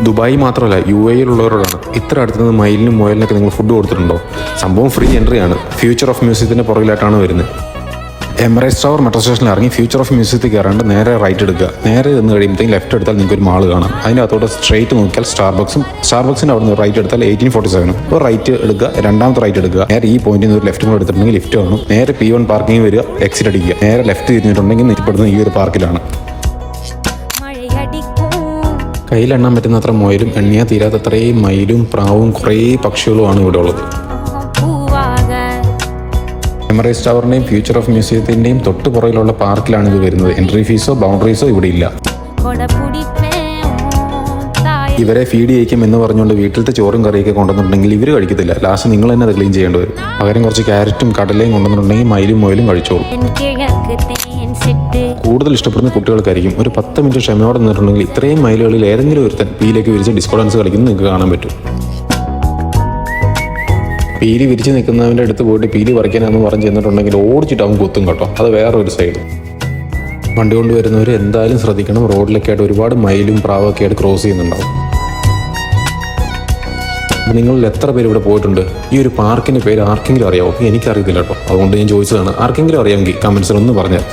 Dubai മാത്രമല്ല UAE-യിലുള്ളവരോടാണ്. ഇത്ര അടുത്ത് നിന്ന് മയിലിനും മുയലിനൊക്കെ നിങ്ങൾ ഫുഡ് കൊടുത്തിട്ടുണ്ടോ? സംഭവം ഫ്രീ എൻട്രി ആണ്. ഫ്യൂച്ചർ ഓഫ് മ്യൂസിയത്തിൻ്റെ പുറകിലായിട്ടാണ് വരുന്നത്. എമിറേറ്റ്സ് ടവർ മെട്രോ സ്റ്റേഷനിൽ ഇറങ്ങി ഫ്യൂച്ചർ ഓഫ് മ്യൂസിയത്തിൽ കയറാണ്ട് നേരെ റൈറ്റ് എടുക്കുക. നേരെ നിന്ന് കഴിയുമ്പോഴത്തേക്കും ലെഫ്റ്റ് എടുത്താൽ നിങ്ങൾക്ക് ഒരു മാൾ കാണാം. അതിൻ്റെ അകത്തോട്ട് സ്ട്രേറ്റ് നോക്കിയാൽ സ്റ്റാർബക്സിൻ്റെ അവിടെ നിന്ന് റൈറ്റ് എടുത്താൽ 1847 ഒരു റൈറ്റ് എടുക്കുക. രണ്ടാമത്തെ റൈറ്റ് എടുക്കുക. നേരെ ഈ പോയിന്റിൽ നിന്ന് ഒരു ലെഫ്റ്റ് കൂടെ എടുത്തിട്ടുണ്ടെങ്കിൽ ലിഫ്റ്റ് കാണും. നേരെ P1 പാർക്കിംഗ് വരിക, എക്സിറ്റ് അടിക്കുക. നേരെ ലെഫ്റ്റ് തിരിഞ്ഞിട്ടുണ്ടെങ്കിൽ നിൽപ്പെടുന്നത് ഈ ഒരു പാർക്കിലാണ്. കയ്യിലെണ്ണാൻ പറ്റുന്നത്ര മുയലും എണ്ണിയാൽ തീരാത്തത്രയും മയിലും പ്രാവും കുറേ പക്ഷികളുമാണ് ഇവിടെ ഉള്ളത്. എമിറേറ്റ്സ് ടവറിൻ്റെയും ഫ്യൂച്ചർ ഓഫ് മ്യൂസിയത്തിൻ്റെയും തൊട്ട് പുറകിലുള്ള പാർക്കിലാണ് ഇത് വരുന്നത്. എൻട്രി ഫീസോ ബൗണ്ടറീസോ ഇവിടെ ഇല്ല. ഇവരെ ഫീഡ് ചെയ്യിക്കും എന്ന് പറഞ്ഞുകൊണ്ട് വീട്ടിലത്തെ ചോറും കറിയൊക്കെ കൊണ്ടുവന്നിട്ടുണ്ടെങ്കിൽ ഇവർ കഴിക്കത്തില്ല. ലാസ്റ്റ് നിങ്ങൾ തന്നെ അത് ക്ലീൻ ചെയ്യേണ്ടി വരും. പകരം കുറച്ച് ക്യാരറ്റും കടലയും കൊണ്ടുവന്നിട്ടുണ്ടെങ്കിൽ മയിലും മുയലും കഴിച്ചോളും. കൂടുതൽ ഇഷ്ടപ്പെടുന്ന കുട്ടികൾക്കായിരിക്കും. ഒരു 10 മിനിറ്റ് ക്ഷമയോടെ നിന്നിട്ടുണ്ടെങ്കിൽ ഇത്രയും മയിലുകളിൽ ഏതെങ്കിലും ഒരുത്തൻ പീലേക്ക് വിരിച്ച് ഡിസ്കോ ഡാൻസ് കളിക്കുന്നത് നിങ്ങൾക്ക് കാണാൻ പറ്റും. പീലി വിരിച്ച് നിൽക്കുന്നവൻ്റെ അടുത്ത് പോയിട്ട് പീലി പറിക്കാനെന്ന് പറഞ്ഞ് ചെന്നിട്ടുണ്ടെങ്കിൽ ഓടിച്ചിട്ട് അവൻ കുത്തും കേട്ടോ. അത് വേറെ ഒരു സൈഡ്. വണ്ടി കൊണ്ടുവരുന്നവർ എന്തായാലും ശ്രദ്ധിക്കണം. റോഡിലൊക്കെ ആയിട്ട് ഒരുപാട് മയിലും പ്രാവൊക്കെ ആയിട്ട് ക്രോസ് ചെയ്യുന്നുണ്ടാവും. അപ്പോൾ നിങ്ങളിൽ എത്ര പേര് ഇവിടെ പോയിട്ടുണ്ട്? ഈ ഒരു പാർക്കിൻ്റെ പേര് ആർക്കെങ്കിലും അറിയാമോ? എനിക്കറിയത്തില്ല കേട്ടോ. അതുകൊണ്ട് ഞാൻ ചോദിച്ചതാണ്. ആർക്കെങ്കിലും അറിയാമെങ്കിൽ കമൻസിൽ ഒന്ന് പറഞ്ഞാൽ.